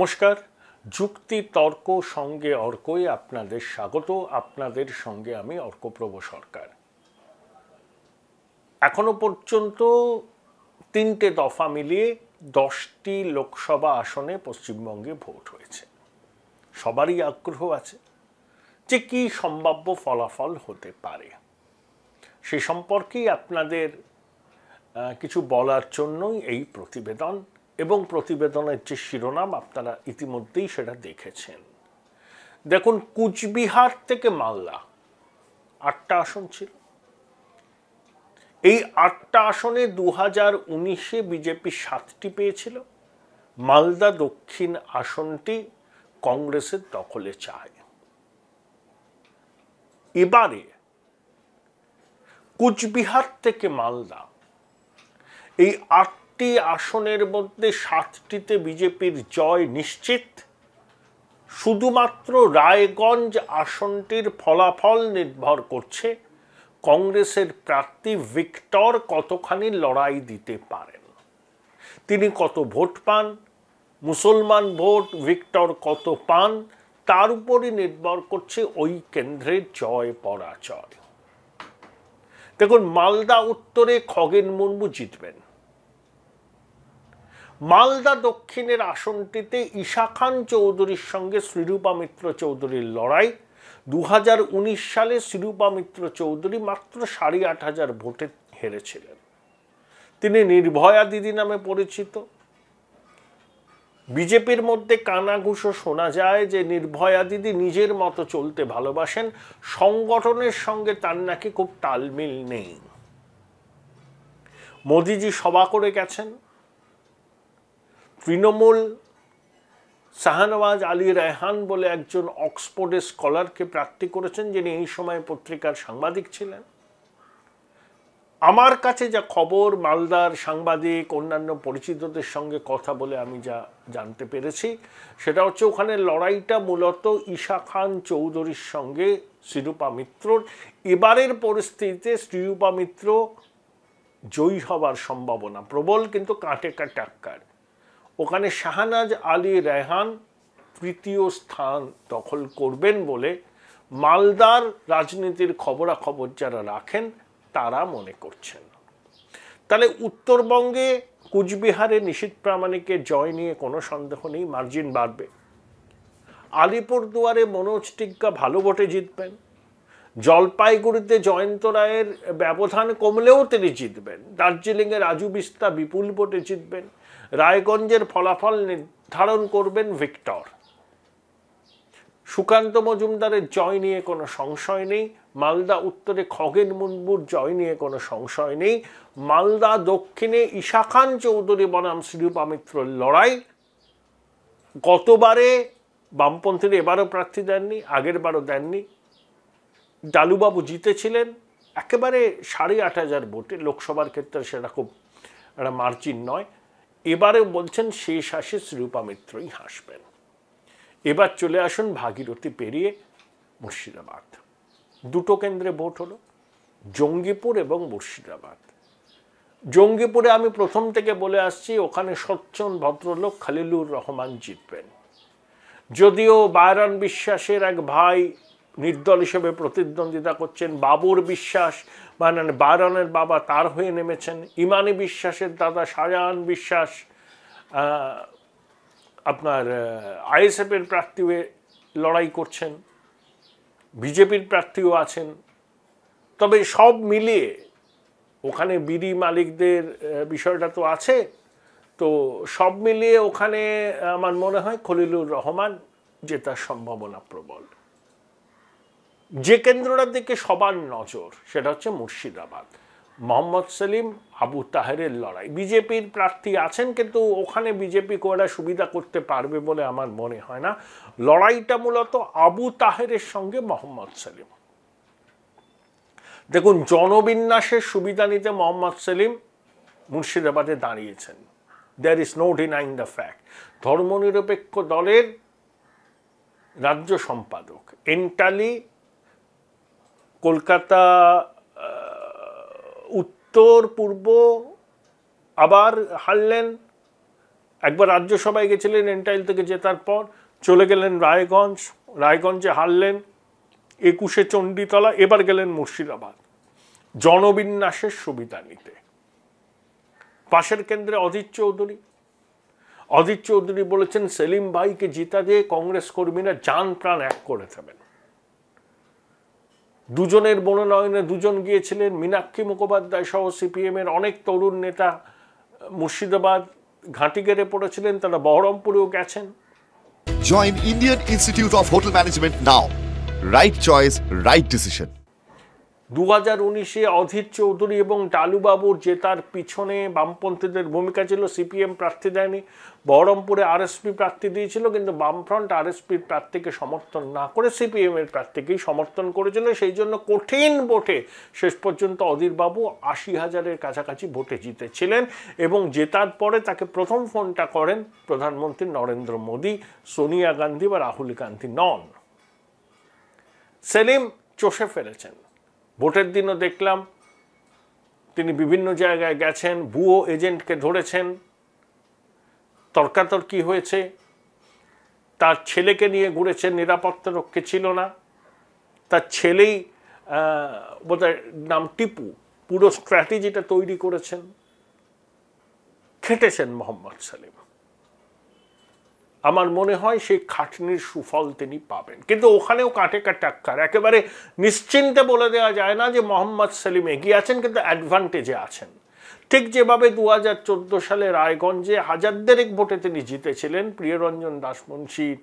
নমস্কার, যুক্তি তর্ক সঙ্গে অর্কই আপনাদের স্বাগত। আপনাদের সঙ্গে আমি অর্কপ্রভ সরকার। এখনো পর্যন্ত 3টে দফা মিলিয়ে 10টি লোকসভা আসনে পশ্চিমবঙ্গে ভোট হয়েছে। সবারই আগ্রহ আছে যে কি সম্ভাব্য ফলাফল হতে পারে, সে সম্পর্কেই আপনাদের কিছু বলার জন্যই এই প্রতিবেদন। এবং প্রতিবেদনের যে শিরোনাম আপনারা ইতিমধ্যেই সেটা দেখেছেন। দেখুন, কুচবিহার থেকে মালদা 8টা আসন ছিল। এই 8টা আসনে 2019-এ বিজেপি 7টি পেয়েছিল। মালদা দক্ষিণ আসনটি কংগ্রেসের দখলে চায়। এবারে কুচবিহার থেকে মালদা এই 8টি আসনের মধ্যে 7টিতে বিজেপির জয় নিশ্চিত। শুধুমাত্র রায়গঞ্জ আসনটির ফলাফল নির্ভর করছে কংগ্রেসের প্রার্থী ভিক্টর কতখানি লড়াই দিতে পারেন, তিনি কত ভোট পান, মুসলমান ভোট ভিক্টর কত পান, তার উপরই নির্ভর করছে ওই কেন্দ্রের জয় পরাজয়। দেখুন, মালদা উত্তরে খগেন মুর্মু জিতবেন। মালদা দক্ষিণের আসনটিতে ঈশা খান চৌধুরীর সঙ্গে শ্রীরূপা মিত্র চৌধুরীর লড়াই। 2019 সালে শ্রীরূপা মিত্র চৌধুরী মাত্র 8,500 ভোটে হেরেছিলেন। তিনি নির্ভয়া দিদি নামে পরিচিত। বিজেপির মধ্যে কানাঘুষো শোনা যায় যে নির্ভয়া দিদি নিজের মতো চলতে ভালোবাসেন, সংগঠনের সঙ্গে তার নাকি খুব তালমিল নেই। মোদিজি সভা করে গেছেন। তৃণমূল শাহনওয়াজ আলী রায়হান বলে একজন অক্সফোর্ডের স্কলারকে প্রার্থী করেছেন, যিনি এই সময় পত্রিকার সাংবাদিক ছিলেন। আমার কাছে যা খবর, মালদার সাংবাদিক অন্যান্য পরিচিতদের সঙ্গে কথা বলে আমি যা জানতে পেরেছি, সেটা হচ্ছে ওখানে লড়াইটা মূলত ঈশা খান চৌধুরীর সঙ্গে শ্রীরূপা মিত্রর। এবারের পরিস্থিতিতে শ্রীরূপা মিত্র জয়ী হবার সম্ভাবনা প্রবল, কিন্তু কাঁটে টাক্কার। ওখানে শাহনাজ আলী রায়হান তৃতীয় স্থান দখল করবেন বলে মালদার রাজনীতির খবরাখবর যারা রাখেন তারা মনে করছেন। তাহলে উত্তরবঙ্গে কুচবিহারে নিশীথ প্রামাণিকের জয় নিয়ে কোনো সন্দেহ নেই, মার্জিন বাড়বে। আলিপুরদুয়ারে মনোজ টিগ্গা ভালো ভোটে জিতবেন। জলপাইগুড়িতে জয়ন্ত রায়ের ব্যবধান কমলেও তিনি জিতবেন। দার্জিলিংয়ে রাজু বিস্তা বিপুল ভোটে জিতবেন। রায়গঞ্জের ফলাফল নির্ধারণ করবেন ভিক্টর। সুকান্ত মজুমদারের জয় নিয়ে কোনো সংশয় নেই। মালদা উত্তরে খগেন মুর্মুর জয় নিয়ে কোনো সংশয় নেই। মালদা দক্ষিণে ঈশা খান চৌধুরী বনাম শ্রীরূপা মিত্রর লড়াই। গতবারে বামপন্থীরা এবারও প্রার্থী দেননি, আগের বারও দেননি। ডালুবাবু জিতেছিলেন একেবারে 8,500 ভোটে। লোকসভার ক্ষেত্রে সেটা খুব একটা মার্জিন নয়। এবারে বলছেন শেষ হাসি শ্রীরূপা মিত্রই হাসবেন। এবার চলে আসুন ভাগীরথী পেরিয়ে মুর্শিদাবাদ। 2টো কেন্দ্রে ভোট হলো, জঙ্গিপুর এবং মুর্শিদাবাদ। জঙ্গিপুরে আমি প্রথম থেকে বলে আসছি ওখানে সচ্চন ভদ্রলোক খলিলুর রহমান জিতবেন। যদিও বায়রন বিশ্বাসের এক ভাই নির্দল হিসেবে প্রতিদ্বন্দ্বিতা করছেন, বাবুর বিশ্বাস মানে বায়রনের বাবা তার হয়ে নেমেছেন, ইমানি বিশ্বাসের দাদা শাহজাহান বিশ্বাস আপনার আইএসএফের প্রার্থী হয়ে লড়াই করছেন, বিজেপির প্রার্থীও আছেন। তবে সব মিলিয়ে ওখানে বিড়ি মালিকদের বিষয়টা তো আছে, তো সব মিলিয়ে ওখানে আমার মনে হয় খলিলুর রহমান জেতার সম্ভাবনা প্রবল। যে কেন্দ্রটার দিকে সবার নজর সেটা হচ্ছে মুর্শিদাবাদ। মোহাম্মদ সেলিম আবু তাহেরের লড়াই। বিজেপির প্রার্থী আছেন, কিন্তু ওখানে বিজেপি কোটা সুবিধা করতে পারবে বলে আমার মনে হয় না। লড়াইটা মূলত আবু তাহেরের সঙ্গে মোহাম্মদ সেলিম। দেখুন, জনবিন্যাসের সুবিধা নিতে মোহাম্মদ সেলিম মুর্শিদাবাদে দাঁড়িয়েছেন। There is no denying the fact. ধর্মনিরপেক্ষ দলের রাজ্য সম্পাদক, এন্টালি কলকাতা উত্তর পূর্ব আবার হারলেন, একবার রাজ্যসভায় গেছিলেন এন্টাইল থেকে জেতার পর, চলে গেলেন রায়গঞ্জে হারলেন, 21-এ চণ্ডীতলা, এবার গেলেন মুর্শিদাবাদ জনবিন্যাসের সুবিধা নিতে। পাশের কেন্দ্রে অধীর চৌধুরী বলেছেন সেলিম ভাইকে জিতা দিয়ে কংগ্রেস কর্মীরা জান প্রাণ এক করে দেবেন। দুজনের মনোনয়নে দুজন গিয়েছিলেন, মীনাক্ষী মুখোপাধ্যায় সহ সিপিএম এর অনেক তরুণ নেতা মুর্শিদাবাদ ঘাঁটি গেড়ে পড়েছিলেন, তারা বহরমপুরেও গেছেন। Join Indian Institute of Hotel Management now. Right choice, right decision. 2019-এ Adhir Chowdhury এবং ডালুবাবুর জেতার পিছনে বামপন্থীদের ভূমিকা ছিল। সিপিএম প্রার্থী দেয়নি, বহরমপুরে আরএসপি প্রার্থী দিয়েছিল, কিন্তু বামফ্রন্ট আরএসপির প্রার্থীকে সমর্থন না করে সিপিএম এর প্রার্থীকেই সমর্থন করেছিল। সেই জন্য কঠিন ভোটে শেষ পর্যন্ত অধীরবাবু 80,000-এর কাছাকাছি ভোটে জিতেছিলেন এবং জেতার পরে তাকে প্রথম ফোনটা করেন প্রধানমন্ত্রী নরেন্দ্র মোদী, সোনিয়া গান্ধী বা রাহুল গান্ধী নন। সেলিম চষে ফেলেছেন। ভোটের দিনও দেখলাম তিনি বিভিন্ন জায়গায় গেছেন, ভুয়ো এজেন্টকে ধরেছেন, তর্কাতর্কি হয়েছে, তার ছেলেকে নিয়ে ঘুরেছেন, নিরাপত্তা রক্ষী ছিল না, তার ছেলেই বোধহয় নাম টিপু, পুরো স্ট্র্যাটেজিটা তৈরি করেছেন, খেটেছেন মোহাম্মদ সেলিম। আমার মনে হয় সেই খাটনির সুফল তিনি পাবেন, কিন্তু ওখানেও কাটে টাক্কার, একেবারে নিশ্চিন্তে বলে দেওয়া যায় না যে মোহাম্মদ সেলিম এগিয়ে আছেন, কিন্তু অ্যাডভান্টেজে আছেন। ঠিক যেভাবে 2014 সালে রায়গঞ্জে হাজারদেরেক ভোটে তিনি জিতেছিলেন প্রিয়রঞ্জন দাসমুন্সির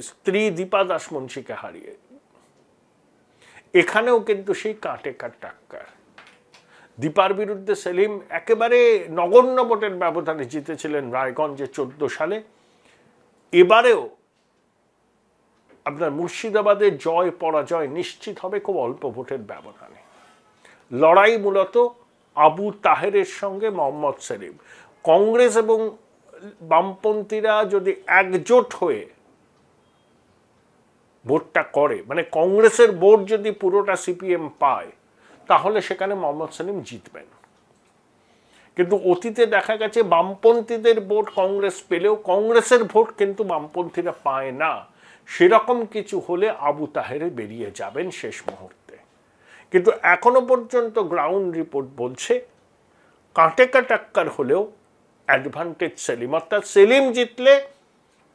স্ত্রী দীপা দাসমুন্সিকে হারিয়ে, এখানেও কিন্তু সেই কাটে টাক্কার। দীপার বিরুদ্ধে সেলিম একেবারে নগণ্য ভোটের ব্যবধানে জিতেছিলেন রায়গঞ্জে 14 সালে। এবারেও আপনার মুর্শিদাবাদের জয় পরাজয় নিশ্চিত হবে খুব অল্প ভোটের ব্যবধানে। লড়াই মূলত আবু তাহেরের সঙ্গে মোহাম্মদ সেলিম। কংগ্রেস এবং বামপন্থীরা যদি একজোট হয়ে ভোটটা করে, মানে কংগ্রেসের ভোট যদি পুরোটা সিপিএম পায়, তাহলে সেখানে মোহাম্মদ সেলিম জিতবেন। কিন্তু অতীতে দেখা গেছে বামপন্থীদের ভোট কংগ্রেস পেলেও কংগ্রেসের ভোট কিন্তু বামপন্থীরা পায় না। সেরকম কিছু হলে আবু তাহেরে বেরিয়ে যাবেন শেষ মুহূর্তে। কিন্তু এখনো পর্যন্ত গ্রাউন্ড রিপোর্ট বলছে কাটে টাক্কার হলেও অ্যাডভান্টেজ সেলিম, অর্থাৎ সেলিম জিতলে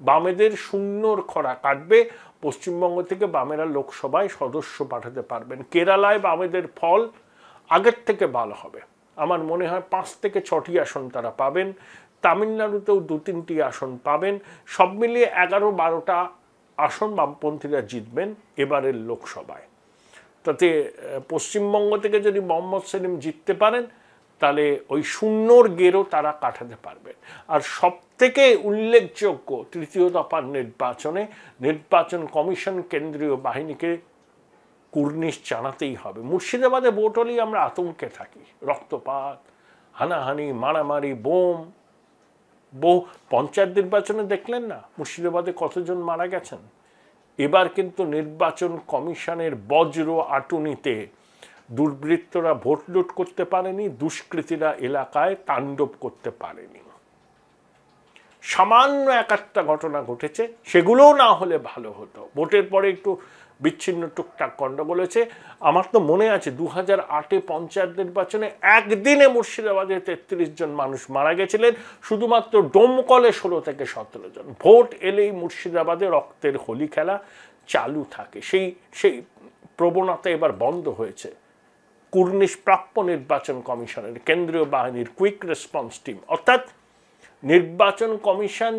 বামেদের শূন্যর খরা কাটবে। পশ্চিমবঙ্গ থেকে বামেরা লোকসভায় সদস্য পাঠাতে পারবেন। কেরালায় বামেদের ফল আগের থেকে ভালো হবে, আমার মনে হয় 5 থেকে 6টি আসন তারা পাবেন। তামিলনাড়ুতেও 2-3টি আসন পাবেন। সব মিলিয়ে 11-12টা আসন বামপন্থীরা জিতবেন এবারের লোকসভায়। তাতে পশ্চিমবঙ্গ থেকে যদি মোহাম্মদ সেলিম জিততে পারেন, তাহলে ওই শূন্যর গেরও তারা কাটাতে পারবেন। আর সব থেকে উল্লেখযোগ্য, তৃতীয় দফার নির্বাচন কমিশন কেন্দ্রীয় বাহিনীকে কুর্নিশ জানাতেই হবে। মুর্শিদাবাদে ভোট হলেই আমরা আতঙ্কে থাকি, রক্তপাত, হানাহানি, মারামারি, বোম। পঞ্চায়েত নির্বাচনে দেখলেন না মুর্শিদাবাদে কতজন মারা গেছেন। এবার কিন্তু নির্বাচন কমিশনের বজ্র আটুনিতে দুর্বৃত্তরা ভোট লুট করতে পারেনি, দুষ্কৃতীরা এলাকায় তাণ্ডব করতে পারেনি। সামান্য একটা ঘটনা ঘটেছে, সেগুলোও না হলে ভালো হতো। ভোটের পরে একটু বিচ্ছিন্ন টুকটাক গন্ডগোল হয়েছে। আমার তো মনে আছে 2008-এ পঞ্চায়েত নির্বাচনে একদিনে মুর্শিদাবাদে 33 জন মানুষ মারা গেছিলেন, শুধুমাত্র ডোমকলে 16 থেকে 17 জন। ভোট এলেই মুর্শিদাবাদে রক্তের হোলি খেলা চালু থাকে। সেই প্রবণতা এবার বন্ধ হয়েছে। কুর্নিশ প্রাপ্য নির্বাচন কমিশনের কেন্দ্রীয় বাহিনীর কুইক রেসপন্স টিম, অর্থাৎ নির্বাচন কমিশন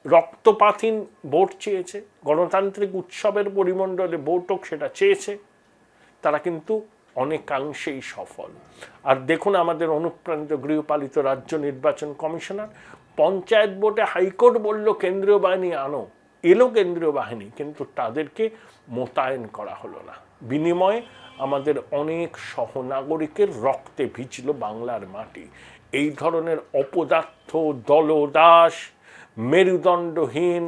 রক্তপাতহীন ভোট চেয়েছে, গণতান্ত্রিক উৎসবের পরিমণ্ডলে ভোট হোক সেটা চেয়েছে, তারা কিন্তু অনেকাংশেই সফল। আর দেখুন আমাদের অনুপ্রাণিত গৃহপালিত রাজ্য নির্বাচন কমিশনার, পঞ্চায়েত ভোটে হাইকোর্ট বলল কেন্দ্রীয় বাহিনী আনো, এলো কেন্দ্রীয় বাহিনী, কিন্তু তাদেরকে মোতায়েন করা হলো না। বিনিময়ে আমাদের অনেক সহনাগরিকের রক্তে ভিজল বাংলার মাটি। এই ধরনের অপদার্থ, দলদাস, মেরুদণ্ডহীন,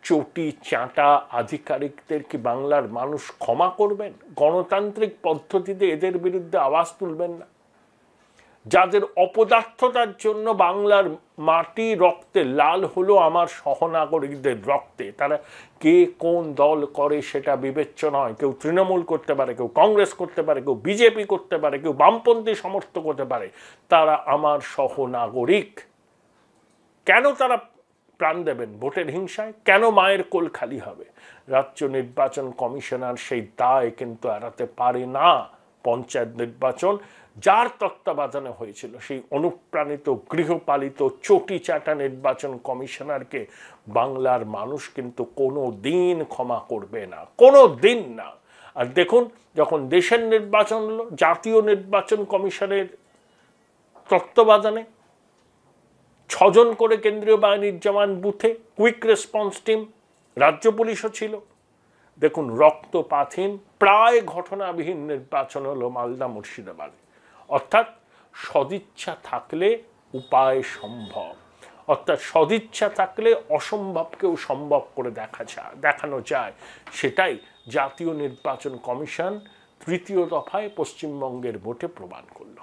চটি চাঁটা আধিকারিকদের কি বাংলার মানুষ ক্ষমা করবেন? গণতান্ত্রিক পদ্ধতিতে এদের বিরুদ্ধে আওয়াজ তুলবেন না? যাদের অপদার্থতার জন্য বাংলার মাটি রক্তে লাল হলো আমার সহনাগরিকদের রক্তে, তারা কে কোন দল করে সেটা বিবেচ্য নয়। কেউ তৃণমূল করতে পারে, কেউ কংগ্রেস করতে পারে, কেউ বিজেপি করতে পারে, কেউ বামপন্থী সমর্থক করতে পারে, তারা আমার সহনাগরিক। কেন তারা প্রাণ দেবেন ভোটের হিংসায়? কেন মায়ের কোল খালি হবে? রাজ্য নির্বাচন কমিশনার সেই দায় কিন্তু এড়াতে পারে না। পঞ্চায়েত নির্বাচন যার তত্ত্বাবধানে হয়েছিল, সেই অনুপ্রাণিত গৃহপালিত চটি চাটা নির্বাচন কমিশনারকে বাংলার মানুষ কিন্তু কোনো দিন ক্ষমা করবে না, কোনো দিন না। আর দেখুন, যখন দেশের নির্বাচন হলো, জাতীয় নির্বাচন কমিশনের তত্ত্বাবধানে 6 জন করে কেন্দ্রীয় বাহিনীর জওয়ান বুথে, কুইক রেসপন্স টিম, রাজ্য পুলিশও ছিল। দেখুন, রক্তপাতহীন প্রায় ঘটনাবিহীন নির্বাচন হলো মালদা মুর্শিদাবাদে। অর্থাৎ সদিচ্ছা থাকলে উপায় সম্ভব, অর্থাৎ সদিচ্ছা থাকলে অসম্ভবকেও সম্ভব করে দেখানো যায়। সেটাই জাতীয় নির্বাচন কমিশন তৃতীয় দফায় পশ্চিমবঙ্গের ভোটে প্রমাণ করল।